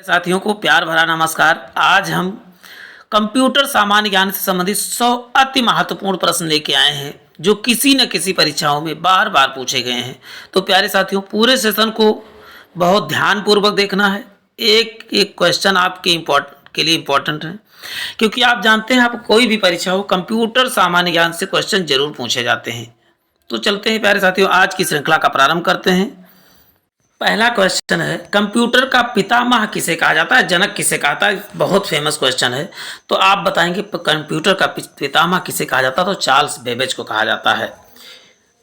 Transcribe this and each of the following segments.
साथियों को प्यार भरा नमस्कार। आज हम कंप्यूटर सामान्य ज्ञान से संबंधित 100 अति महत्वपूर्ण प्रश्न लेके आए हैं जो किसी न किसी परीक्षाओं में बार बार पूछे गए हैं। तो प्यारे साथियों, पूरे सेशन को बहुत ध्यानपूर्वक देखना है। एक एक क्वेश्चन आपके के लिए इम्पोर्टेंट है, क्योंकि आप जानते हैं आप कोई भी परीक्षा हो, कंप्यूटर सामान्य ज्ञान से क्वेश्चन जरूर पूछे जाते हैं। तो चलते हैं प्यारे साथियों, आज की श्रृंखला का प्रारंभ करते हैं। पहला क्वेश्चन है, कंप्यूटर का पितामह किसे कहा जाता है, जनक किसे कहा जाता है। बहुत फेमस क्वेश्चन है। तो आप बताएंगे कंप्यूटर का पितामह किसे कहा जाता है। तो चार्ल्स बेबेज को कहा जाता है।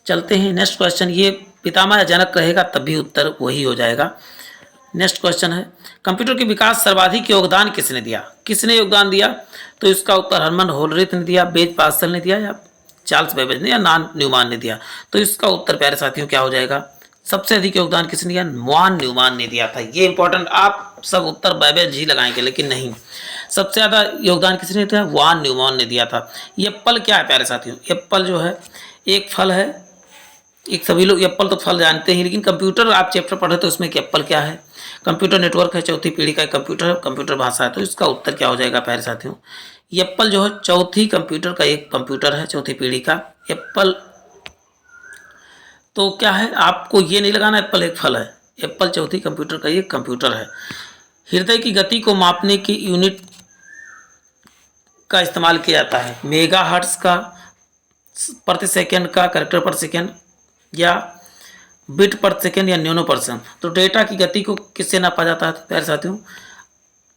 चलते हैं नेक्स्ट क्वेश्चन। ये पितामह या जनक रहेगा तब भी उत्तर वही हो जाएगा। नेक्स्ट क्वेश्चन है, कंप्यूटर के विकास सर्वाधिक योगदान किसने दिया। किसने योगदान दिया। तो इसका उत्तर हरमन होलरिथ ने दिया, बेज पास्कल ने दिया, या चार्ल्स बेबेज ने, या नॉन न्यूमान ने दिया। तो इसका उत्तर प्यारे साथियों क्या हो जाएगा। सबसे अधिक योगदान किसने दिया। वॉन न्यूमान ने दिया था। ये इंपॉर्टेंट, आप सब उत्तर बेबेज ही लगाएंगे, लेकिन नहीं, सबसे ज़्यादा योगदान किसने दिया। वॉन न्यूमान ने दिया था। एप्पल क्या है प्यारे साथियों। एप्पल जो है एक फल है। एक सभी लोग एप्पल तो फल जानते हैं, लेकिन कंप्यूटर आप चैप्टर पढ़े तो उसमें एप्पल क्या है। कंप्यूटर नेटवर्क है, चौथी पीढ़ी का कंप्यूटर भाषा है। तो इसका उत्तर क्या हो जाएगा प्यारे साथियों। एप्पल जो है चौथी कंप्यूटर का एक कंप्यूटर है, चौथी पीढ़ी का एप्पल। तो क्या है, आपको ये नहीं लगाना एप्पल एक फल है। एप्पल चौथी कंप्यूटर का एक कंप्यूटर है। हृदय की गति को मापने की यूनिट का इस्तेमाल किया जाता है। मेगाहर्ट्ज का, प्रति सेकंड का, कैरेक्टर पर सेकंड, या बिट पर सेकंड, या न्यूनो पर सेकंड। तो डेटा की गति को किससे नापा जाता है प्यारे साथियों।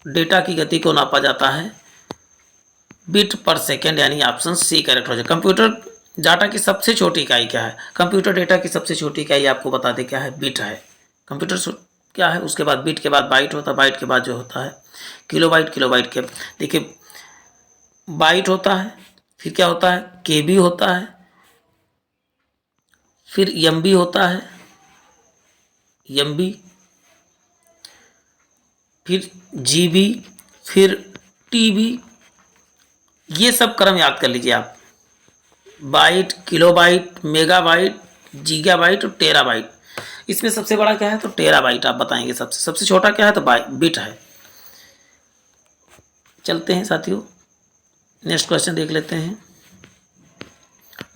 डेटा की गति को नापा जाता है बिट पर सेकंड, यानी ऑप्शन सी करेक्ट हो जाए। कंप्यूटर डाटा की सबसे छोटी इकाई क्या है। कंप्यूटर डेटा की सबसे छोटी इकाई आपको बता दें क्या है, बिट है। कंप्यूटर क्या है, उसके बाद बिट के बाद बाइट होता है, बाइट के बाद जो होता है किलोबाइट। किलोबाइट के देखिए बाइट होता है, फिर क्या होता है, केबी होता है, फिर एमबी होता है, एमबी, फिर जीबी, फिर टीबी। ये सब क्रम याद कर लीजिए आप। बाइट, किलोबाइट, मेगाबाइट, गीगाबाइट और टेराबाइट। इसमें सबसे बड़ा क्या है, तो टेराबाइट आप बताएंगे। सबसे छोटा क्या है, तो बिट है। चलते हैं साथियों, नेक्स्ट क्वेश्चन देख लेते हैं।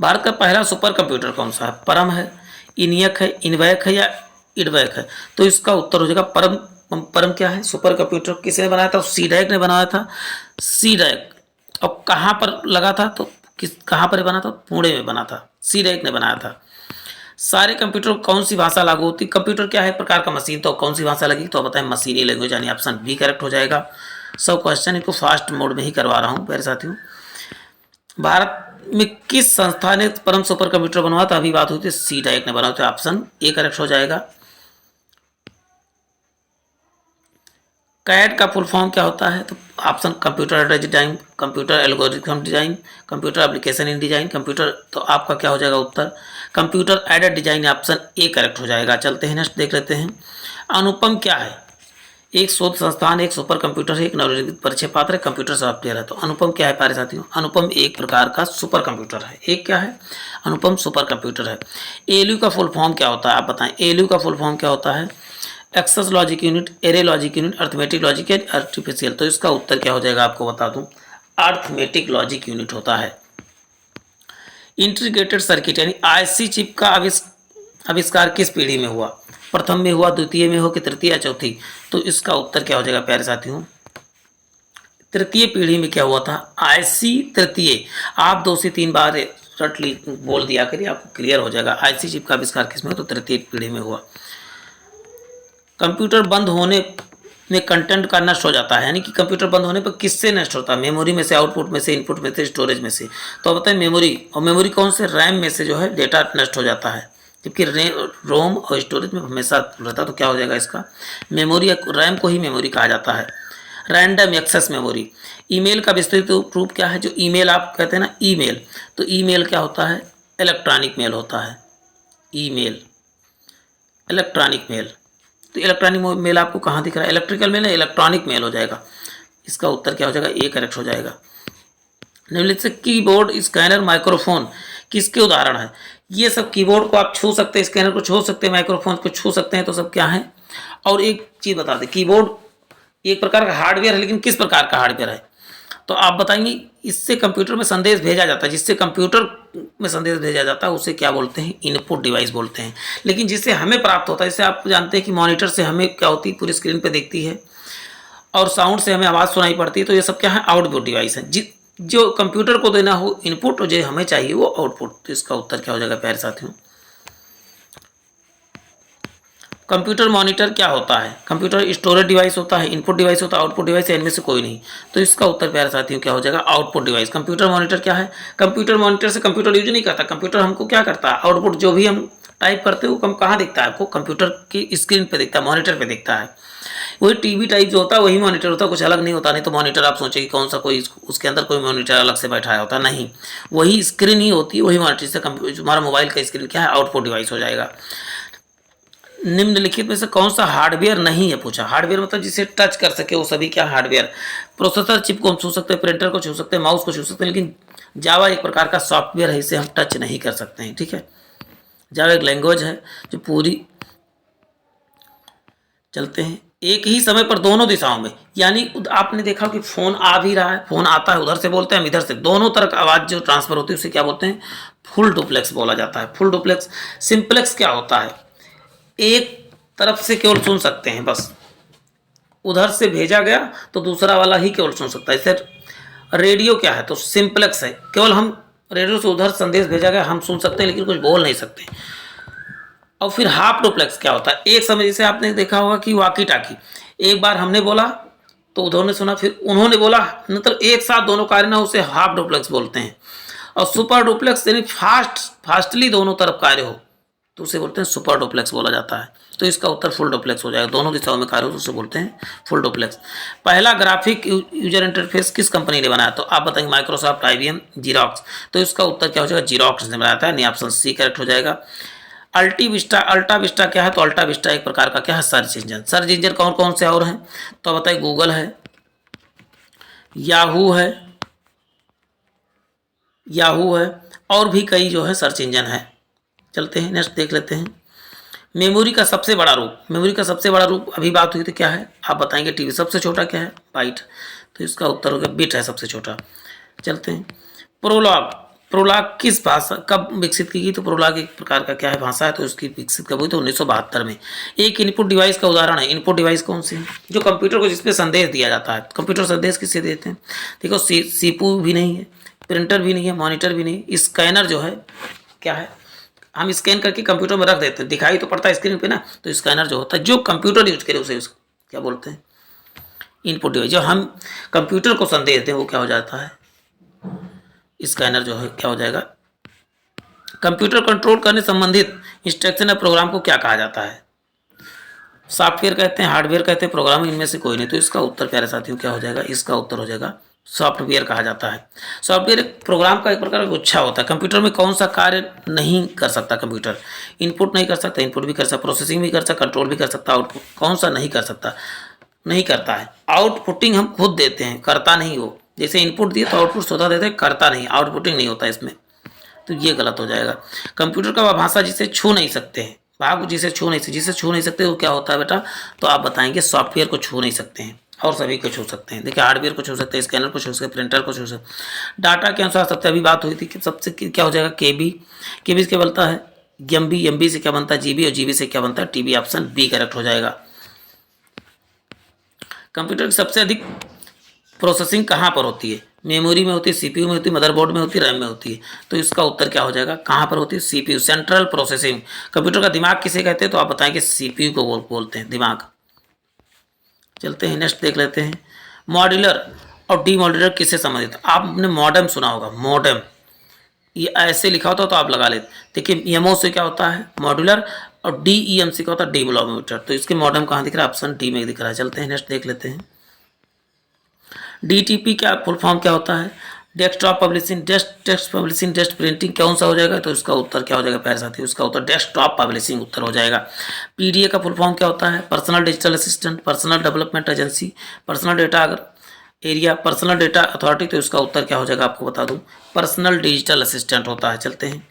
भारत का पहला सुपर कंप्यूटर कौन सा है। परम है, इनियक है, इनवैक है, या इडवैक है। तो इसका उत्तर हो जाएगा परम। परम क्या है, सुपर कंप्यूटर किसने बनाया था, सीडैक ने बनाया था। सीडैक अब कहाँ पर लगा था, तो कहाँ पर बना था, पुणे में बना था। सीडैक ने बनाया था। सारे कंप्यूटर कौन सी भाषा लागू होती। कंप्यूटर क्या है, एक प्रकार का मशीन, तो कौन सी भाषा लगी। तो बताएं मशीनी लैंग्वेज, यानी ऑप्शन बी करेक्ट हो जाएगा। सब क्वेश्चन इनको फास्ट मोड में ही करवा रहा हूँ प्यारे साथियों। भारत में किस संस्था ने परम सुपर कंप्यूटर बनवाया था। अभी बात हुई थी, सीडैक ने बनाया था। ऑप्शन ए करेक्ट हो जाएगा। कैड का फुल फॉर्म क्या होता है। तो option computer design, computer algorithm design, computer application in design, computer. तो आपका क्या हो जाएगा उत्तर, computer aided design. Option A correct हो जाएगा। चलते हैं नेक्स्ट देख लेते हैं। अनुपम क्या है, एक शोध संस्थान, एक सुपर कंप्यूटर है, एक नवनिर्मित परीक्षा पात्र है, कंप्यूटर सॉफ्टवेयर है। तो अनुपम क्या है प्यारे साथियों, अनुपम एक प्रकार का सुपर कंप्यूटर है। एक क्या है, अनुपम सुपर कंप्यूटर है। एलयू का फुल फॉर्म क्या होता है, आप बताएं। एलयू का फुल फॉर्म क्या होता है, access logic unit, array logic unit, arithmetic logic, या आर्टिफिशियल। तो इसका उत्तर क्या हो जाएगा, आपको बता दूं, अर्थमेटिक लॉजिक यूनिट होता है। इंटीग्रेटेड सर्किट यानी आईसी चिप का आविष्कार किस पीढ़ी में हुआ। प्रथम में हुआ, द्वितीय में हो, कि तृतीय या चौथी। तो इसका उत्तर क्या हो जाएगा प्यारे साथियों, तृतीय पीढ़ी में क्या हुआ था, आईसी तृतीय। आप 2 से 3 बार रट बोल दिया करिए, आपको क्लियर हो जाएगा। आईसी चिप का आविष्कार किसमें हुआ, तो तृतीय पीढ़ी में हुआ। कंप्यूटर बंद होने में कंटेंट का नष्ट हो जाता है, यानी कि कंप्यूटर बंद होने पर किससे नष्ट होता है। मेमोरी में से, आउटपुट में से, इनपुट में से, स्टोरेज में से। तो बताएं मेमोरी, और मेमोरी कौन से, रैम में से जो है डेटा नष्ट हो जाता है, जबकि रोम और स्टोरेज में हमेशा रहता। तो क्या हो जाएगा इसका, मेमोरी, रैम को ही मेमोरी कहा जाता है। Random access memory. ईमेल का विस्तृत रूप क्या है, जो ईमेल आप कहते हैं ना, ईमेल। तो ईमेल क्या होता है, इलेक्ट्रॉनिक मेल होता है। Email, electronic mail. तो इलेक्ट्रॉनिक मेल आपको कहाँ दिख रहा है, इलेक्ट्रिकल मेल या इलेक्ट्रॉनिक मेल हो जाएगा। इसका उत्तर क्या हो जाएगा, ए करेक्ट हो जाएगा। निम्नलिखित से कीबोर्ड, स्कैनर, माइक्रोफोन किसके उदाहरण है। ये सब कीबोर्ड को आप छू सकते हैं, स्कैनर को छू सकते हैं, माइक्रोफोन को छू सकते हैं। तो सब क्या है। और एक चीज़ बता दें, कीबोर्ड एक प्रकार का हार्डवेयर है, लेकिन किस प्रकार का हार्डवेयर है? तो आप बताएंगे। इससे कंप्यूटर में संदेश भेजा जाता है, जिससे कंप्यूटर में संदेश भेजा जाता है उसे क्या बोलते हैं? इनपुट डिवाइस बोलते हैं। लेकिन जिससे हमें प्राप्त होता है, जैसे आप जानते हैं कि मॉनिटर से हमें क्या होती है, पूरी स्क्रीन पे देखती है, और साउंड से हमें आवाज़ सुनाई पड़ती है, तो ये सब क्या है? आउटपुट डिवाइस है। जो कंप्यूटर को देना हो इनपुट और जो हमें चाहिए वो आउटपुट। तो इसका उत्तर क्या हो जाएगा प्यारे साथियों? कंप्यूटर मॉनिटर क्या होता है? कंप्यूटर स्टोरेज डिवाइस होता है, इनपुट डिवाइस होता है, आउटपुट डिवाइस है, इनमें से कोई नहीं। तो इसका उत्तर प्यारे साथियों क्या हो जाएगा? Output device. कंप्यूटर मॉनिटर क्या है? कंप्यूटर मॉनिटर से कंप्यूटर यूज नहीं करता, कंप्यूटर हमको क्या करता है? आउटपुट जो भी हम टाइप करते हैं वो कहाँ दिखता है आपको? कंप्यूटर की स्क्रीन पे दिखता है, मॉनिटर पे दिखता है। वही टीवी टाइप जो होता है वही मॉनिटर होता है, कुछ अलग नहीं होता। नहीं तो मॉनिटर आप सोचें कि कौन सा कोई उसके अंदर कोई मॉनिटर अलग से बैठाया होता, नहीं, वही स्क्रीन ही होती है, वही मॉनिटर से हमारा मोबाइल का स्क्रीन क्या है? आउटपुट डिवाइस हो जाएगा। निम्नलिखित में से कौन सा हार्डवेयर नहीं है पूछा? हार्डवेयर मतलब जिसे टच कर सके वो सभी क्या हार्डवेयर? प्रोसेसर चिप को हम छू सकते हैं, प्रिंटर को छू सकते हैं, माउस को छू सकते हैं, लेकिन जावा एक प्रकार का सॉफ्टवेयर है, इसे हम टच नहीं कर सकते हैं। ठीक है, जावा एक लैंग्वेज है जो पूरी, चलते हैं एक ही समय पर दोनों दिशाओं में, यानी आपने देखा कि फोन आ भी रहा है, फोन आता है, उधर से बोलते हैं, हम इधर से, दोनों तरफ आवाज़ जो ट्रांसफर होती है उसे क्या बोलते हैं? फुल डुप्लेक्स बोला जाता है। Full duplex. सिंपलेक्स क्या होता है? एक तरफ से केवल सुन सकते हैं बस, उधर से भेजा गया तो दूसरा वाला ही केवल सुन सकता है। सर रेडियो क्या है? तो सिंपलेक्स है, केवल हम रेडियो से उधर संदेश भेजा गया हम सुन सकते हैं, लेकिन कुछ बोल नहीं सकते। और फिर हाफ डुप्लेक्स क्या होता है? एक समय जैसे आपने देखा होगा कि वाकी टाकी, एक बार हमने बोला तो उन्होंने सुना, फिर उन्होंने बोला, मतलब एक साथ दोनों कार्य ना, उसे हाफ डुप्लेक्स बोलते हैं। और सुपर डुप्लेक्स यानी फास्टली दोनों तरफ कार्य हो तो उसे बोलते हैं सुपर डुप्लेक्स बोला जाता है। तो इसका उत्तर फुल डुप्लेक्स हो जाएगा, दोनों दिशाओं में कार्य हो तो उसे बोलते हैं फुल डुप्लेक्स। पहला ग्राफिक यूजर इंटरफेस किस कंपनी ने बनाया? तो आप बताएंगे माइक्रोसॉफ्ट, IBM, जीरोक्स। तो इसका उत्तर क्या हो जाएगा? जीरोक्स ने बनाया था, यानी ऑप्शन सी करेक्ट हो जाएगा। अल्टा विस्टा क्या है? तो अल्टा विस्टा एक प्रकार का क्या है? Search engine. सर्च इंजन कौन कौन से और हैं? तो बताइए गूगल है, याहू है और भी कई जो है सर्च इंजन है। चलते हैं नेक्स्ट देख लेते हैं। मेमोरी का सबसे बड़ा रूप, मेमोरी का सबसे बड़ा रूप अभी बात हुई तो क्या है? आप बताएंगे टीबी। सबसे छोटा क्या है? बाइट। तो इसका उत्तर होगा बिट है सबसे छोटा। चलते हैं प्रोलॉग। प्रोलॉग किस भाषा कब विकसित की गई? तो प्रोलॉग एक प्रकार का क्या है? भाषा है। तो इसकी विकसित कब हुई? तो 1972 में। एक इनपुट डिवाइस का उदाहरण है। इनपुट डिवाइस कौन सी है? जो कंप्यूटर को जिसपे संदेश दिया जाता है। कंप्यूटर संदेश किससे देते हैं? देखो CPU भी नहीं है, प्रिंटर भी नहीं है, मॉनिटर भी नहीं, स्कैनर जो है क्या है? हम स्कैन करके कंप्यूटर में रख देते हैं, दिखाई तो पड़ता है स्क्रीन पे ना। तो स्कैनर जो होता है जो कंप्यूटर यूज करे उसे क्या बोलते हैं? Input device. जो हम कंप्यूटर को संदेश दें वो क्या हो जाता है? स्कैनर जो है क्या हो जाएगा? कंप्यूटर कंट्रोल करने संबंधित इंस्ट्रक्शन या प्रोग्राम को क्या कहा जाता है? सॉफ्टवेयर कहते हैं, हार्डवेयर कहते हैं, प्रोग्राम, इनमें से कोई नहीं। तो इसका उत्तर प्यारे साथियों क्या हो जाएगा? इसका उत्तर हो जाएगा सॉफ्टवेयर कहा जाता है। सॉफ्टवेयर एक प्रोग्राम का एक प्रकार का गुच्छा होता है। कंप्यूटर में कौन सा कार्य नहीं कर सकता? कंप्यूटर इनपुट नहीं कर सकता, इनपुट भी कर सकता, प्रोसेसिंग भी कर सकता, कंट्रोल भी कर सकता, आउटपुट कौन सा नहीं कर सकता? नहीं करता है। आउटपुटिंग हम खुद देते हैं, करता नहीं हो। जैसे इनपुट दिए तो आउटपुट स्वतः देते हैं, करता नहीं, आउटपुटिंग नहीं होता इसमें। तो ये गलत हो जाएगा। कंप्यूटर का वह भाषा जिसे छू नहीं सकते हैं, भाग जिसे छू नहीं सकते वो क्या होता है बेटा? तो आप बताएंगे सॉफ्टवेयर को छू नहीं सकते हैं और सभी को छू सकते हैं। देखिए हार्डवेयर को छू सकते हैं, स्कैनर को छू सकते हैं, प्रिंटर को छू सकते हैं। डाटा के अनुसार सबसे अभी बात हुई थी कि सबसे क्या हो जाएगा? केबी से क्या बनता है? एमबी से क्या बनता है? जीबी, और जीबी से क्या बनता है? टीबी। ऑप्शन बी करेक्ट हो जाएगा। कंप्यूटर की सबसे अधिक प्रोसेसिंग कहाँ पर होती है? मेमोरी में होती है, CPU में होती है, मदरबोर्ड में होती है, रैम में होती है। तो इसका उत्तर क्या हो जाएगा? कहाँ पर होती है? CPU, central processing. कंप्यूटर का दिमाग किसे कहते हैं? तो आप बताएंगे CPU को बोलते हैं दिमाग। चलते हैं नेक्स्ट देख लेते हैं। मॉड्यूलर और डीमॉड्यूलर किससे संबंधित? आपने मॉडेम सुना होगा, मॉडेम ये ऐसे लिखा होता तो आप लगा लेते। देखिए EMO से क्या होता है? मॉड्यूलर, और DEM से क्या होता है? डेवलपमेंट। तो इसके मॉडेम कहाँ दिख रहा है? ऑप्शन डी में दिख रहा है। चलते हैं नेक्स्ट देख लेते हैं। DTP क्या फुल फॉर्म क्या होता है? Desktop publishing, text publishing, text printing, कौन सा हो जाएगा? तो इसका उत्तर क्या हो जाएगा प्यारे साथी? उसका उत्तर डेस्कटॉप पब्लिशिंग उत्तर हो जाएगा। PDA का फुल फॉर्म क्या होता है? Personal digital assistant, personal development agency, personal data area, personal data authority. तो इसका उत्तर क्या हो जाएगा? आपको बता दूं पर्सनल डिजिटल असिस्टेंट होता है। चलते हैं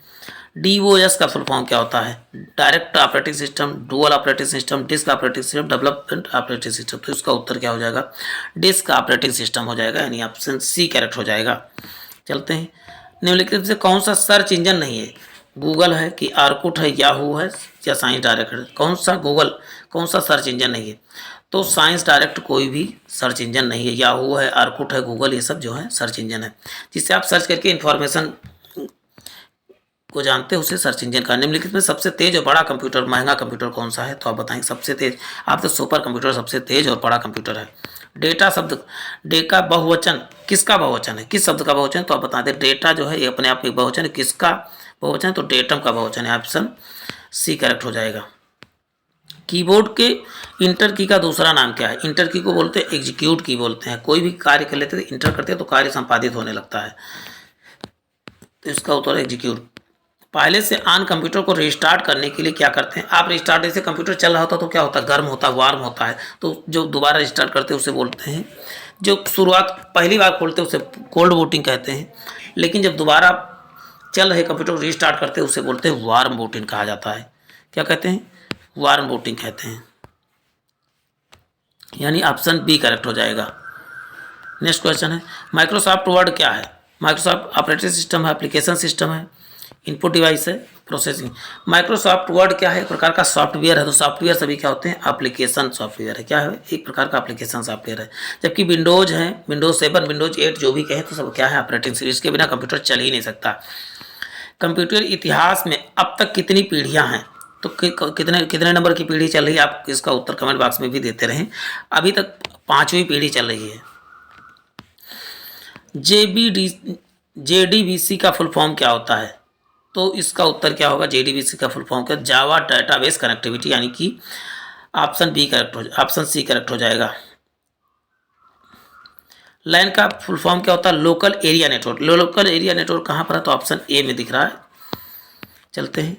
DOS का फुल फॉर्म क्या होता है? Direct operating system, dual operating system, disk operating system, development operating system. तो इसका उत्तर क्या हो जाएगा? डिस्क ऑपरेटिंग सिस्टम हो जाएगा, यानी ऑप्शन सी करेक्ट हो जाएगा। चलते हैं, निम्नलिखित में से कौन सा सर्च इंजन नहीं है? गूगल है कि आर्कुट है, याहू है या साइंस डायरेक्ट है? कौन सा सर्च इंजन नहीं है? तो साइंस डायरेक्ट कोई भी सर्च इंजन नहीं है। याहू है, आर्कुट है, गूगल, ये सब जो है सर्च इंजन है, जिससे आप सर्च करके इन्फॉर्मेशन को जानते हैं, उसे सर्च इंजन का। निम्नलिखित में सबसे तेज और बड़ा कंप्यूटर, महंगा कंप्यूटर कौन सा है? तो आप बताएंगे सबसे तेज। आप तो सुपर कंप्यूटर सबसे तेज और बड़ा कंप्यूटर है। डेटा शब्द, डेटा बहुवचन किसका बहुवचन है? किस शब्द का बहुवचन? तो आप बता दें, डेटा जो है ये अपने आप में बहुवचन है। किसका बहुवचन? तो डेटम का बहुवचन है, ऑप्शन सी करेक्ट हो जाएगा। कीबोर्ड के इंटर की का दूसरा नाम क्या है? इंटर की को बोलते हैं एग्जीक्यूट की बोलते हैं। कोई भी कार्य कर लेते हैं इंटर करते हैं तो कार्य संपादित होने लगता है, तो इसका उत्तर है एग्जीक्यूट। पहले से ऑन कंप्यूटर को रिस्टार्ट करने के लिए क्या करते हैं? आप रिस्टार्ट, जैसे कंप्यूटर चल रहा होता तो क्या होता है? गर्म होता है, वार्म होता है, तो जो दोबारा रिस्टार्ट करते हैं उसे बोलते हैं, जो शुरुआत पहली बार खोलते हैं उसे कोल्ड बूटिंग कहते हैं, लेकिन जब दोबारा चल रहे कंप्यूटर को रिस्टार्ट करते हैं उसे बोलते हैं वार्म बूटिंग कहा जाता है। क्या कहते हैं? वार्म बूटिंग कहते हैं, यानी ऑप्शन बी करेक्ट हो जाएगा। नेक्स्ट क्वेश्चन है, माइक्रोसॉफ्ट वर्ड क्या है? माइक्रोसॉफ्ट ऑपरेटिंग सिस्टम है, एप्लीकेशन सिस्टम है, इनपुट डिवाइस है, प्रोसेसिंग। माइक्रोसॉफ्ट वर्ड क्या है? एक प्रकार का सॉफ्टवेयर है। तो सॉफ्टवेयर सभी क्या होते हैं? एप्लीकेशन सॉफ्टवेयर है। क्या है? एक प्रकार का एप्लीकेशन सॉफ्टवेयर है। जबकि विंडोज है, विंडोज 7, विंडोज 8 जो भी कहें तो सब क्या है? Operating system. इसके बिना कंप्यूटर चल ही नहीं सकता। कंप्यूटर इतिहास में अब तक कितनी पीढ़ियां हैं? तो कितने नंबर की पीढ़ी चल रही है? आप इसका उत्तर कमेंट बॉक्स में भी देते रहें। अभी तक 5वीं पीढ़ी चल रही है। JDBC का फुल फॉर्म क्या होता है? तो इसका उत्तर क्या होगा? JDBC का फुल फॉर्म क्या? जावा डेटाबेस कनेक्टिविटी, यानी कि ऑप्शन सी करेक्ट हो जाएगा। लैन का फुल फॉर्म क्या होता है? Local area network. Local area network कहाँ पर है? तो ऑप्शन ए में दिख रहा है। चलते हैं,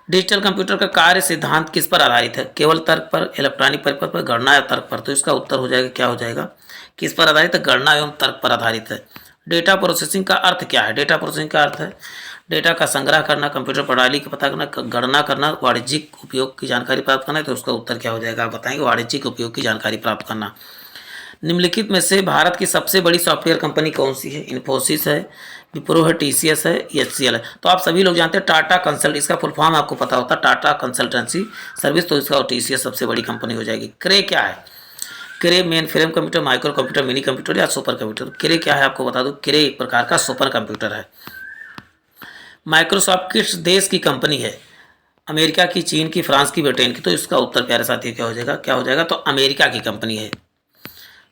डिजिटल कंप्यूटर का कार्य सिद्धांत किस पर आधारित है? केवल तर्क पर, इलेक्ट्रॉनिक परिपथ पर, गणना या तर्क पर? तो इसका उत्तर हो जाएगा, क्या हो जाएगा? किस पर आधारित है? गणना एवं तर्क पर आधारित है। डेटा प्रोसेसिंग का अर्थ क्या है? डेटा प्रोसेसिंग का अर्थ है डेटा का संग्रह करना, कंप्यूटर प्रणाली का पता करना, गणना करना, वाणिज्यिक उपयोग की जानकारी प्राप्त करना। तो उसका उत्तर क्या हो जाएगा? आप बताएंगे, वाणिज्यिक उपयोग की जानकारी प्राप्त करना। निम्नलिखित में से भारत की सबसे बड़ी सॉफ्टवेयर कंपनी कौन सी है? इन्फोसिस है, विप्रो है, TCS है, HCL है। तो आप सभी लोग जानते हैं टाटा कंसल्ट, इसका फुल फॉर्म आपको पता होता है टाटा कंसल्टेंसी सर्विस। तो इसका TCS सबसे बड़ी कंपनी हो जाएगी। क्रे क्या है? Cray mainframe computer, micro computer, mini computer या सुपर कंप्यूटर? क्रे क्या है आपको बता दूं, क्रे एक प्रकार का सुपर कंप्यूटर है। माइक्रोसॉफ्ट किस देश की कंपनी है? अमेरिका की, चीन की, फ्रांस की, ब्रिटेन की? तो इसका उत्तर प्यारे साथी क्या हो जाएगा? क्या हो जाएगा? तो अमेरिका की कंपनी है।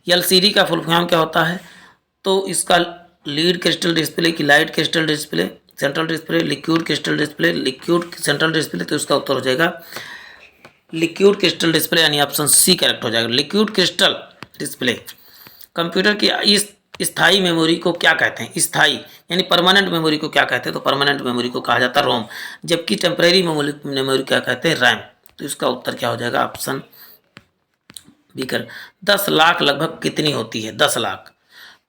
LCD का फुल फॉर्म क्या होता है? तो इसका लीड क्रिस्टल डिस्प्ले की light crystal display, central display, liquid crystal display, liquid central display. तो इसका उत्तर हो जाएगा लिक्विड क्रिस्टल डिस्प्ले, यानी ऑप्शन सी करेक्ट हो जाएगा, लिक्विड क्रिस्टल डिस्प्ले। कंप्यूटर की इस स्थायी मेमोरी को क्या कहते हैं? स्थायी यानी परमानेंट मेमोरी को क्या कहते हैं? तो परमानेंट मेमोरी को कहा जाता है रोम, जबकि टेम्परेरी मेमोरी क्या कहते हैं? रैम। तो इसका उत्तर क्या हो जाएगा? ऑप्शन बी कर। 10 लाख लगभग कितनी होती है? 10 लाख।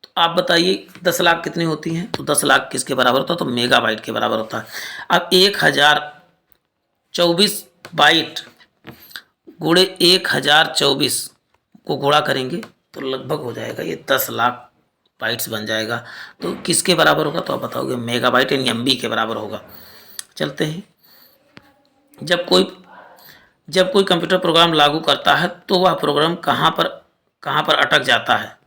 तो आप बताइए 10 लाख कितनी होती हैं? तो 10 लाख किसके बराबर होता है? तो मेगाबाइट के बराबर होता है। अब 1024 बाइट गुणे 1024 को गुणा करेंगे तो लगभग हो जाएगा ये 10 लाख बाइट्स बन जाएगा। तो किसके बराबर होगा? तो आप बताओगे मेगाबाइट यानी MB के बराबर होगा। चलते हैं, जब कोई कंप्यूटर प्रोग्राम लागू करता है तो वह प्रोग्राम कहाँ पर अटक जाता है?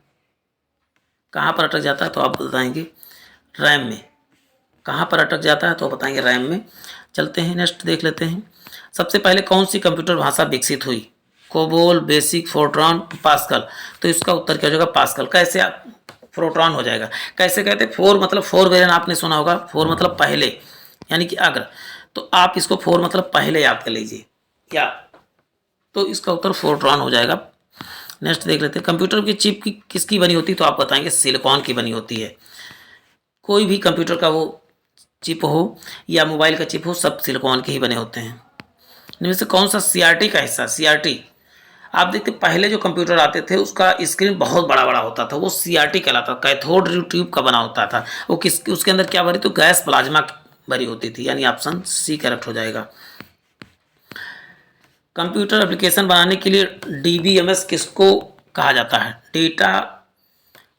कहाँ पर अटक जाता है? तो आप बताएंगे रैम में। कहाँ पर अटक जाता है? तो बताएंगे रैम में। चलते हैं, नेक्स्ट देख लेते हैं। सबसे पहले कौन सी कंप्यूटर भाषा विकसित हुई? COBOL, basic, Fortran, pascal? तो इसका उत्तर क्या हो जाएगा? पास्कल। कैसे? आप फोर्ट्रॉन हो जाएगा। कैसे कहते हैं? फोर मतलब फोर वेरिएंट आपने सुना होगा, फोर मतलब पहले यानी कि अग्र, तो आप इसको फोर मतलब पहले याद कर लीजिए क्या, तो इसका उत्तर फोर्ट्रॉन हो जाएगा। नेक्स्ट देख लेते हैं, कंप्यूटर की चिप की किसकी बनी होती है? तो आप बताएंगे सिलिकॉन की बनी होती है। कोई भी कंप्यूटर का वो चिप हो या मोबाइल का चिप हो, सब सिलिकॉन के ही बने होते हैं। इनमें से कौन सा CRT का हिस्सा? CRT आप देखते पहले जो कंप्यूटर आते थे उसका स्क्रीन बहुत बड़ा बड़ा होता था, वो CRT कहलाता था, कैथोड रे ट्यूब का बना होता था। वो उसके अंदर क्या भरी? तो गैस प्लाज्मा भरी होती थी, यानी ऑप्शन सी करेक्ट हो जाएगा। कंप्यूटर एप्लीकेशन बनाने के लिए डीबीएमएस किसको कहा जाता है? डेटा,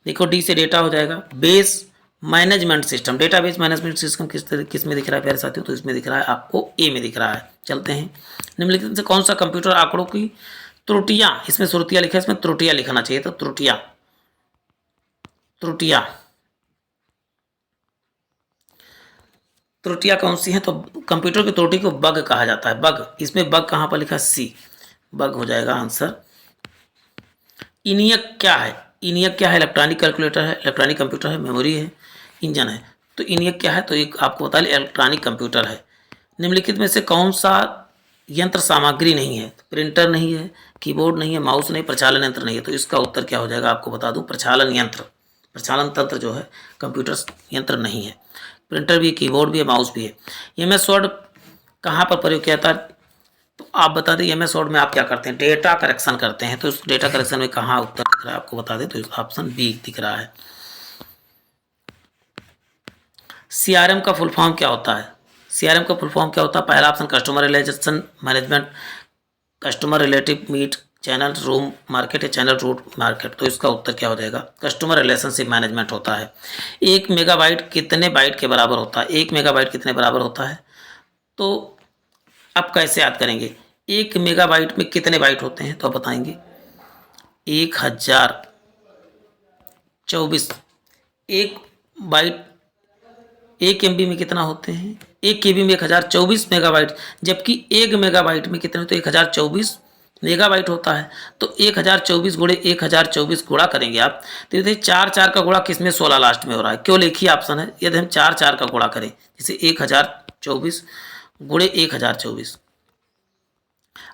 देखो डी से डेटा हो जाएगा, base management system, database management system किस में दिख रहा है प्यारे साथियों? तो इसमें दिख रहा है आपको ए में दिख रहा है। चलते हैं, निम्नलिखित से कौन सा कंप्यूटर आंकड़ों की त्रुटियां, इसमें त्रुटियां लिखा है, इसमें त्रुटियां लिखना चाहिए, तो त्रुटियां त्रुटियां त्रुटियां कौन सी हैं? तो कंप्यूटर की त्रुटि को बग कहा जाता है, बग। इसमें बग कहां पर लिखा है? सी, बग हो जाएगा आंसर। इनियक क्या है? इनियक क्या है? इलेक्ट्रॉनिक कैलकुलेटर है, इलेक्ट्रॉनिक कंप्यूटर है, मेमोरी है, इंजन है। तो इनियक क्या है? तो एक आपको बता लें, इलेक्ट्रॉनिक कंप्यूटर है। निम्नलिखित में से कौन सा यंत्र सामग्री नहीं है? तो प्रिंटर नहीं है, कीबोर्ड नहीं है, माउस नहीं, प्रचालन यंत्र नहीं है। तो इसका उत्तर क्या हो जाएगा? आपको बता दूं, प्रचालन यंत्र, प्रचालन तंत्र जो है कंप्यूटर यंत्र नहीं है। प्रिंटर भी है, कीबोर्ड भी है, माउस भी है। एमएस वर्ड कहाँ पर प्रयोग किया था? तो आप बता दें, एमएस वर्ड में आप क्या करते हैं? डेटा करेक्शन करते हैं। तो उस डेटा करेक्शन में कहाँ उत्तर दिख रहा है आपको बता दें, तो ऑप्शन बी दिख रहा है। सीआरएम का फुल फॉर्म क्या होता है? सीआरएम का फुल फॉर्म क्या होता है? पहला option customer relation management, customer relative meet, channel room market या चैनल रूट मार्केट। तो इसका उत्तर क्या हो जाएगा? कस्टमर रिलेशनशिप मैनेजमेंट होता है। 1 मेगाबाइट कितने बाइट के बराबर होता है? 1 मेगाबाइट कितने बराबर होता है? तो आप कैसे याद करेंगे? 1 मेगाबाइट में कितने बाइट होते हैं? तो आप बताएंगे 1024। एक बाइट 1 MB में कितना होते हैं? 1 KB में 1024 मेगाबाइट, जबकि 1 मेगाबाइट में कितने? तो 1024 मेगाबाइट होता है। तो 1024 गुणे 1024 गुणा करेंगे आप, तो ये 4 का गुणा किसमें? 16 लास्ट में हो रहा है, केवल एक ही ऑप्शन है। यदि हम 4 का गुणा करें, जैसे 1024 गुणे 1024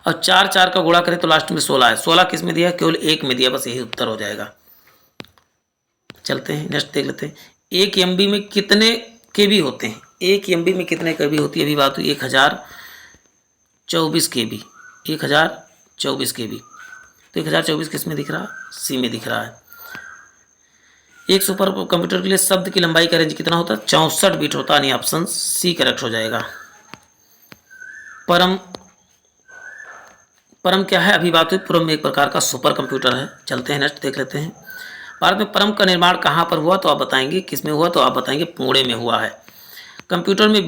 और 4 का गुणा करें तो लास्ट में 16 है। 16 किस में दिया? केवल एक में दिया, बस यही उत्तर हो जाएगा। चलते हैं नेक्स्ट देख लेते हैं। 1 MB में कितने KB होते हैं? 1 MB में कितने KB होती है? अभी बात हुई 1024 KB, 1024 KB। तो 1024 किस में दिख रहा है? सी में दिख रहा है। एक सुपर कंप्यूटर के लिए शब्द की लंबाई का रेंज कितना होता है? 64 बिट होता है, यानी ऑप्शन सी करेक्ट हो जाएगा। परम क्या है? अभी बात हुई, परम एक प्रकार का सुपर कंप्यूटर है। चलते हैं नेक्स्ट देख लेते हैं। भारत में परम का निर्माण कहाँ पर हुआ? तो आप बताएंगे किस में हुआ? तो आप बताएंगे पुणे में हुआ है। कंप्यूटर में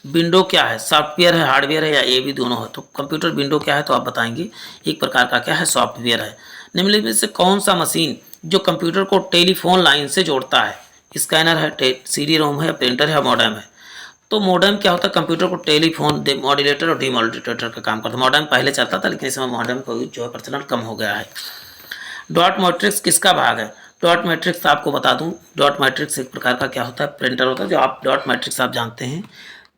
विंडो क्या है? सॉफ्टवेयर है, हार्डवेयर है, या ये भी दोनों है? तो कंप्यूटर विंडो क्या है? तो आप बताएंगे एक प्रकार का क्या है? सॉफ्टवेयर है। निम्नलिखित में से कौन सा मशीन जो कंप्यूटर को टेलीफोन लाइन से जोड़ता है? स्कैनर है, CD रोम है, प्रिंटर है, मॉडेम है। तो मॉडेम क्या होता है? कंप्यूटर को टेलीफोन मॉड्यूलेटर और डीमॉड्यूलेटर का काम करता है। मॉडेम पहले चलता था, लेकिन इस समय मॉडेम का जो है प्रचलन कम हो गया है। डॉट मैट्रिक्स किसका भाग है? डॉट मैट्रिक्स आपको बता दूं, डॉट मैट्रिक्स एक प्रकार का क्या होता है? प्रिंटर होता है। जो आप डॉट मैट्रिक्स आप जानते हैं,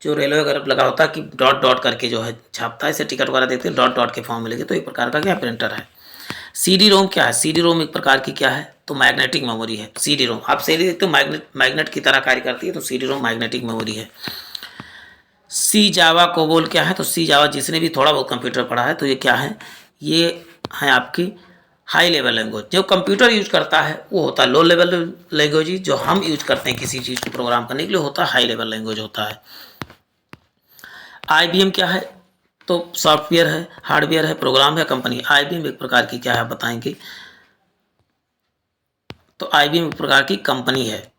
जो रेलवे वगैरह लगा होता है कि डॉट डॉट करके जो है छापता है, इसे टिकट वगैरह देते हैं, डॉट डॉट के फॉर्म में लेके, तो एक प्रकार का क्या प्रिंटर है। CD रोम क्या है? CD रोम एक प्रकार की क्या है? तो मैग्नेटिक मेमोरी है। CD रोम आप CD देखते हो, मैग्नेट की तरह कार्य करती है, तो CD रोम मैग्नेटिक मेमोरी है। सी जावा कोबोल क्या है? तो सी जावा, जिसने भी थोड़ा बहुत कंप्यूटर पढ़ा है, तो ये क्या है? ये है आपकी हाई लेवल लैंग्वेज। जो कंप्यूटर यूज करता है वो होता है लो लेवल लैंग्वेज, जो हम यूज करते हैं किसी चीज़ को प्रोग्राम करने के लिए होता है हाई लेवल लैंग्वेज होता है। IBM क्या है? तो सॉफ्टवेयर है, हार्डवेयर है, प्रोग्राम है, कंपनी। IBM एक प्रकार की क्या है बताएंगे? तो IBM एक प्रकार की कंपनी है।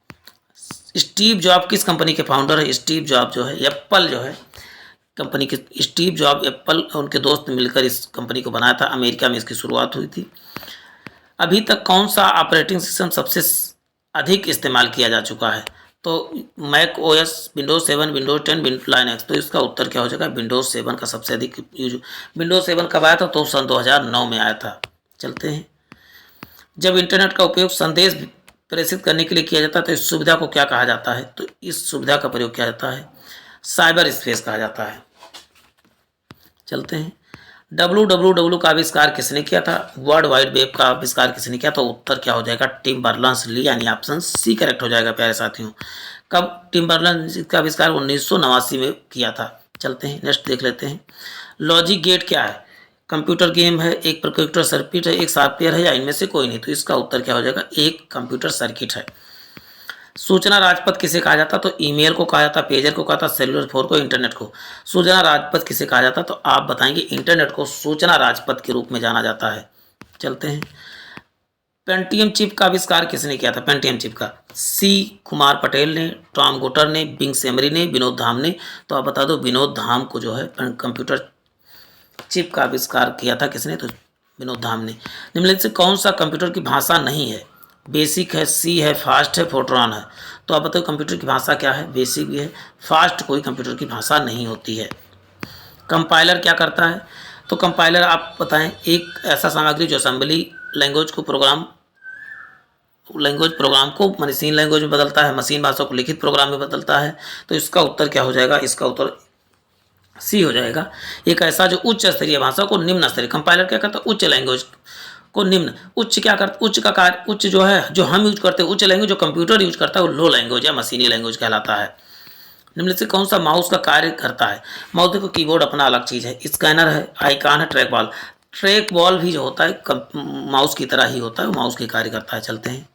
स्टीव जॉब किस कंपनी के फाउंडर है? स्टीव जॉब जो है एप्पल जो है कंपनी के, स्टीव जॉब एप्पल उनके दोस्त मिलकर इस कंपनी को बनाया था। अमेरिका में इसकी शुरुआत हुई थी। अभी तक कौन सा ऑपरेटिंग सिस्टम सबसे अधिक इस्तेमाल किया जा चुका है? तो Mac OS, Windows 7, Windows 10, Linux. तो इसका उत्तर क्या हो जाएगा? विंडोज 7 का सबसे अधिक यूज। विंडोज 7 कब आया था? तो सन 2009 में आया था। चलते हैं। जब इंटरनेट का उपयोग संदेश प्रेषित करने के लिए किया जाता है, तो इस सुविधा को क्या कहा जाता है? तो इस सुविधा का प्रयोग किया जाता है साइबर स्पेस कहा जाता है। चलते हैं। WWW का आविष्कार किसने किया था? वर्ल्ड वाइड वेब का आविष्कार किसने किया? तो उत्तर क्या हो जाएगा? टिम बर्नर्स-ली, यानी ऑप्शन सी करेक्ट हो जाएगा प्यारे साथियों। कब टिम बर्नर्स का आविष्कार? 1989 में किया था। चलते हैं नेक्स्ट देख लेते हैं। लॉजिक गेट क्या है? कंप्यूटर गेम है, एक कंप्यूटर सर्किट है, एक सॉफ्टवेयर है, या इनमें से कोई नहीं? तो इसका उत्तर क्या हो जाएगा? एक कंप्यूटर सर्किट है। सूचना राजपथ किसे कहा जाता? तो ईमेल को कहा जाता, पेजर को कहा जाता, सेलुलर फोन को, इंटरनेट को। सूचना राजपथ किसे कहा जाता? तो आप बताएंगे इंटरनेट को सूचना राजपथ के रूप में जाना जाता है। चलते हैं, पेंटियम चिप का आविष्कार किसने किया था? पेंटियम चिप का सी कुमार पटेल ने, टॉम गोटर ने, बिंग सेमरी ने, विनोद धाम ने। तो आप बता दो विनोद धाम को जो है कंप्यूटर चिप का आविष्कार किया था किसने? तो विनोद धाम ने। निम्नलिखित से कौन सा कंप्यूटर की भाषा नहीं है? बेसिक है, सी है, फास्ट है, फोर्ट्रॉन है। तो आप बताओ कंप्यूटर की भाषा क्या है? बेसिक भी है, फास्ट कोई कंप्यूटर की भाषा नहीं होती है। कंपाइलर क्या करता है? तो कंपाइलर आप बताएं, एक ऐसा सामग्री जो असेंबली लैंग्वेज प्रोग्राम को मशीन लैंग्वेज में बदलता है, मशीन भाषा को लिखित प्रोग्राम में बदलता है। तो इसका उत्तर क्या हो जाएगा? इसका उत्तर सी हो जाएगा। एक ऐसा जो उच्च स्तरीय भाषा को निम्न स्तरीय, कंपाइलर क्या करता है? उच्च लैंग्वेज को निम्न, उच्च क्या करता? उच्च का कार्य, उच्च जो है जो हम यूज करते हैं, उच्च लैंग्वेज जो कंप्यूटर यूज करता है वो लो लैंग्वेज या मशीनी लैंग्वेज कहलाता है। निम्नलिखित से कौन सा माउस का कार्य करता है? माउस देखो कीबोर्ड अपना अलग चीज़ है, स्कैनर है, आइकॉन है, ट्रैक बॉल। ट्रैक बॉल भी जो होता है माउस की तरह ही होता है, वो माउस के कार्य करता है। चलते हैं,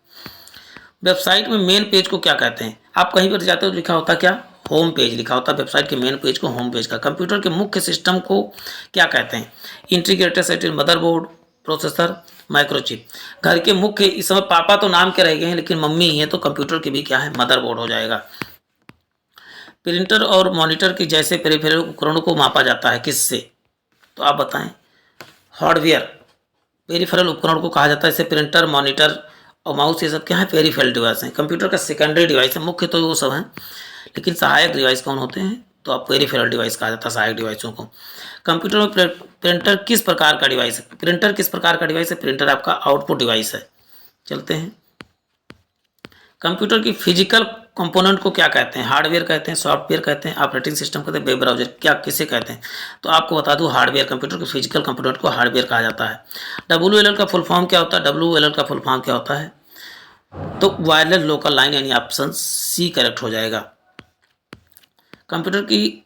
वेबसाइट में मेन पेज को क्या कहते हैं? आप कहीं पर जाते हो लिखा होता क्या? होम पेज लिखा होता है। वेबसाइट के मेन पेज को होम पेज का। कंप्यूटर के मुख्य सिस्टम को क्या कहते हैं? Integrated circuit, motherboard, processor, microchip. घर के मुख्य, इस समय पापा तो नाम के रह गए हैं लेकिन मम्मी ही है, तो कंप्यूटर के भी क्या है? मदरबोर्ड हो जाएगा। प्रिंटर और मॉनिटर के जैसे पेरिफेरल उपकरणों को मापा जाता है किससे? तो आप बताएं। हार्डवेयर पेरिफेरल उपकरण को कहा जाता है, जैसे प्रिंटर, मॉनिटर और माउस, ये सब क्या है? पेरिफेरल डिवाइस हैं। कंप्यूटर का सेकेंडरी डिवाइस है, मुख्य तो वो सब हैं, लेकिन सहायक डिवाइस कौन होते हैं? तो आप पेरिफेरल डिवाइस कहा जाता है सहायक डिवाइसों को। कंप्यूटर में प्रिंटर किस प्रकार का डिवाइस है? प्रिंटर किस प्रकार का डिवाइस है? प्रिंटर आपका आउटपुट डिवाइस है। चलते हैं, कंप्यूटर की फिजिकल कंपोनेंट को क्या कहते हैं? हार्डवेयर कहते हैं, सॉफ्टवेयर कहते हैं, ऑपरेटिंग सिस्टम कहते हैं, वेब ब्राउजर, क्या किसे कहते हैं? तो आपको बता दूं हार्डवेयर, कंप्यूटर के फिजिकल कंपोनेंट को हार्डवेयर कहा जाता है। WLL का फुल फॉर्म क्या होता है? WLL का फुल फॉर्म क्या होता है? तो वायरलेस लोकल लाइन, यानी ऑप्शन सी करेक्ट हो जाएगा। कंप्यूटर की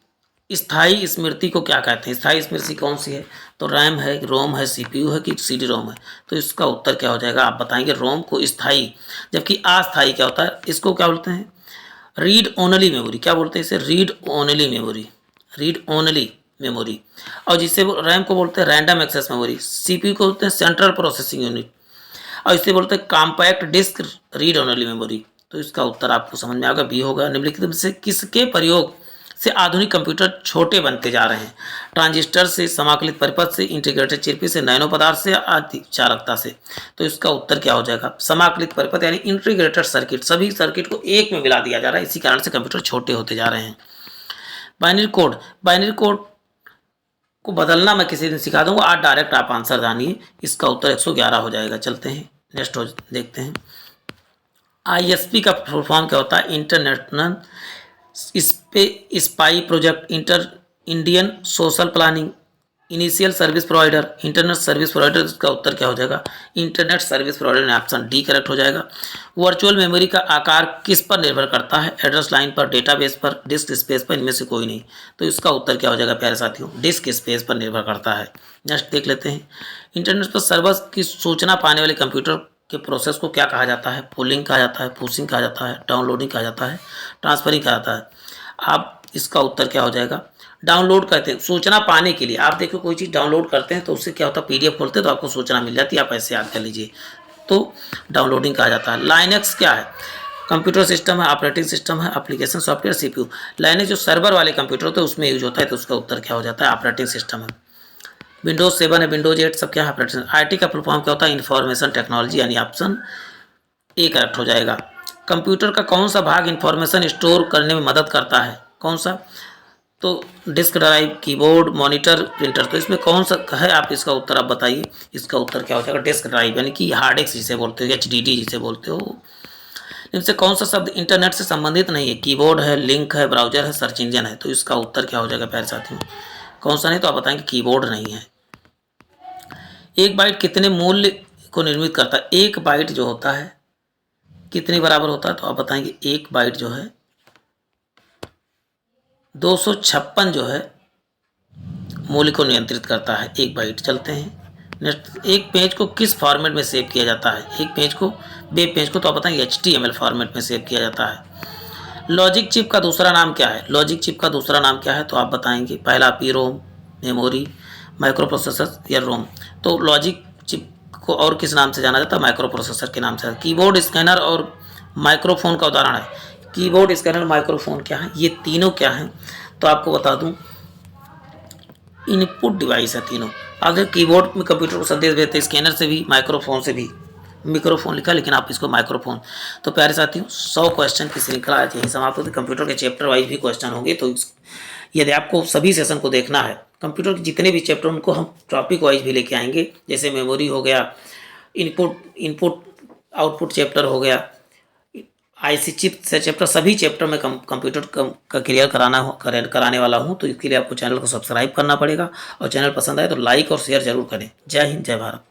स्थायी स्मृति को क्या कहते हैं? स्थायी स्मृति कौन सी है? तो रैम है, रोम है, CPU है कि CD रोम है? तो इसका उत्तर क्या हो जाएगा? आप बताएंगे रोम को स्थायी, जबकि अस्थायी क्या होता है? इसको क्या बोलते हैं? Read only memory. क्या बोलते हैं इसे? Read only memory, read only memory. और जिसे रैम को बोलते हैं रैंडम एक्सेस मेमोरी। CPU को बोलते हैं सेंट्रल प्रोसेसिंग यूनिट, और इसे बोलते हैं compact disc read only memory. तो इसका उत्तर आपको समझ में आएगा, बी होगा। निम्नलिखित में से किसके प्रयोग से आधुनिक कंप्यूटर छोटे बनते जा रहे हैं? ट्रांजिस्टर से, समाकलित परिपथ से, इंटीग्रेटेड चिरपी से, नैनो पदार्थ से, अति चालकता से। तो इसका उत्तर क्या हो जाएगा? समाकलित परिपथ यानी इंटीग्रेटेड सर्किट। सभी सर्किट को एक में मिला दिया जा रहा है, इसी कारण से कंप्यूटर छोटे होते जा रहे हैं। बाइनरी कोड, बाइनरी कोड को बदलना मैं किसी दिन सिखा दूंगा, आज डायरेक्ट आप आंसर जानिए। इसका उत्तर 111 हो जाएगा। चलते हैं नेक्स्ट हो देखते हैं, ISP का फुल फॉर्म क्या होता है? International spy project, Indian social planning, initial service provider, internet service provider. इसका उत्तर क्या हो जाएगा? Internet service provider, option D correct हो जाएगा। वर्चुअल मेमोरी का आकार किस पर निर्भर करता है? एड्रेस लाइन पर, डेटाबेस पर, डिस्क स्पेस पर, इनमें से कोई नहीं। तो इसका उत्तर क्या हो जाएगा प्यारे साथियों? डिस्क स्पेस पर निर्भर करता है। नेक्स्ट देख लेते हैं, इंटरनेट पर सर्वर की सूचना पाने वाले कंप्यूटर के प्रोसेस को क्या कहा जाता है? पुलिंग कहा जाता है, पुशिंग कहा जाता है, डाउनलोडिंग कहा जाता है, ट्रांसफरिंग कहा जाता है। आप इसका उत्तर क्या हो जाएगा? डाउनलोड करते हैं सूचना पाने के लिए। आप देखो कोई चीज़ डाउनलोड करते हैं तो उससे क्या होता है? PDF खोलते हैं तो आपको सूचना मिल जाती है, आप ऐसे याद कर लीजिए। तो डाउनलोडिंग कहा जाता है। लाइनक्स क्या है? कंप्यूटर सिस्टम है, ऑपरेटिंग सिस्टम है, एप्लीकेशन सॉफ्टवेयर, CPU। लाइनक्स जो सर्वर वाले कंप्यूटर होते हैं उसमें यूज होता है, तो उसका उत्तर क्या हो जाता है? ऑपरेटिंग सिस्टम है। विंडोज 7 है, विंडोज 8 सब क्या है? ऑपरेटिंग। IT का फुल फॉर्म क्या होता है? इंफॉर्मेशन टेक्नोलॉजी, यानी ऑप्शन ए करेक्ट हो जाएगा। कंप्यूटर का कौन सा भाग इंफॉर्मेशन स्टोर करने में मदद करता है? कौन सा? तो disk drive, keyboard, monitor, printer. तो इसमें कौन सा है? आप इसका उत्तर आप बताइए। इसका उत्तर क्या हो जाएगा? डिस्क ड्राइव, यानी कि हार्ड डिस्क जिसे बोलते हो, HDD जिसे बोलते हो। इनसे कौन सा शब्द इंटरनेट से संबंधित नहीं है? कीबोर्ड है, लिंक है, ब्राउजर है, सर्च इंजन है। तो इसका उत्तर क्या हो जाएगा प्यारे साथियों? कौन सा नहीं? तो आप बताएंगे कीबोर्ड नहीं है। एक बाइट कितने मूल्य को निर्मित करता है? एक बाइट जो होता है कितने बराबर होता है? तो आप बताएंगे एक बाइट जो है 256 जो है मूल्य को नियंत्रित करता है, एक बाइट। चलते हैं, नेक्स्ट, एक पेज को किस फॉर्मेट में सेव किया जाता है? एक पेज को, वेब पेज को तो आप बताएंगे HTML फॉर्मेट में सेव किया जाता है। लॉजिक चिप का दूसरा नाम क्या है? लॉजिक चिप का दूसरा नाम क्या है तो आप बताएंगे पहला पीरोम, मेमोरी, माइक्रो प्रोसेसर या रोम। तो लॉजिक चिप को और किस नाम से जाना जाता है? माइक्रो प्रोसेसर के नाम से। कीबोर्ड, स्कैनर और माइक्रोफोन का उदाहरण है। कीबोर्ड, स्कैनर, माइक्रोफोन क्या है? ये तीनों क्या हैं तो आपको बता दूं इनपुट डिवाइस है तीनों। आप देखो कीबोर्ड में कंप्यूटर को संदेश भेजते हैं, स्कैनर से भी, माइक्रोफोन से भी। मिक्रोफोन लिखा लेकिन आप इसको माइक्रोफोन। तो प्यारे साथियों 100 क्वेश्चन की श्रृंखला आज यहीं समाप्त होती है। कंप्यूटर के चैप्टर वाइज भी क्वेश्चन होंगे, तो यदि आपको सभी सेशन को देखना है, कंप्यूटर के जितने भी चैप्टर उनको हम टॉपिक वाइज भी लेके आएंगे, जैसे मेमोरी हो गया, इनपुट आउटपुट चैप्टर हो गया, IC चिप से चैप्टर, सभी चैप्टर में कंप्यूटर का क्लियर कराने वाला हूँ। तो इसके लिए आपको चैनल को सब्सक्राइब करना पड़ेगा और चैनल पसंद आए तो लाइक और शेयर जरूर करें। जय हिंद, जय भारत।